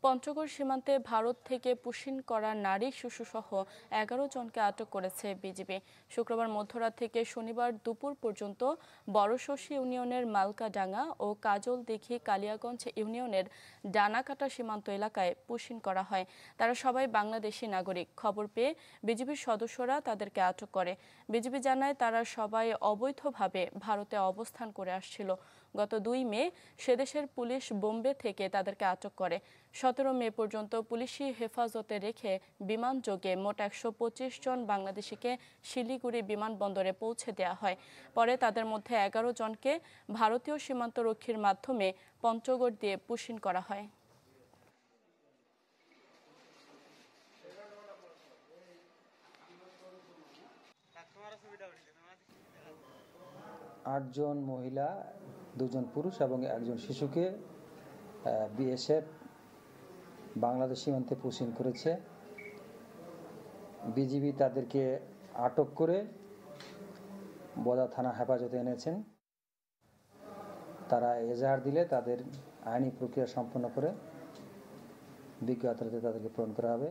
পঞ্চগড় সীমান্তে ভারত থেকে পুশিন করা নারী শিশুসহ ১১ জনকে আটক করেছে বিজিবি। শুক্রবার মধ্যরাত থেকে শনিবার দুপুর পর্যন্ত বড়শশী ইউনিয়নের মালকাডাঙ্গা ও কাজলদিঘি কালিয়াগঞ্জ ইউনিয়নের ডানাকাটা সীমান্ত এলাকায় পুশিন করা হয়। তারা সবাই বাংলাদেশি নাগরিক। খবর পেয়ে বিজিবির সদস্যরা তাদেরকে আটক করে। বিজিবি জানায় তারা সবাই অবৈধভাবে ভারতে অবস্থান করে আসছিল। গত ২ মে সেদেশের পুলিশ বোম্বে থেকে তাদেরকে আটক করে। ১৭ মে পর্যন্ত পুলিশি হেফাজতে রেখে বিমানযোগে মোট ১২৫ জন বাংলাদেশিকে শিলিগুড়ি বিমানবন্দরে পৌঁছে দেওয়া হয়। পরে তাদের মধ্যে ১১ জনকে ভারতীয় সীমান্তরক্ষীর মাধ্যমে পঞ্চগড় দিয়ে পুশিন করা হয়। আটজন মহিলা, ২ জন পুরুষ এবং একজন শিশুকে বিএসএফ বাংলাদেশ সীমান্তে পুশিন করেছে। বিজিবি তাদেরকে আটক করে বোদা থানা হেফাজতে এনেছেন। তারা এজাহার দিলে তাদের আইনি প্রক্রিয়া সম্পন্ন করে বিজ্ঞ আদালতে তাদেরকে প্রেরণ করা হবে।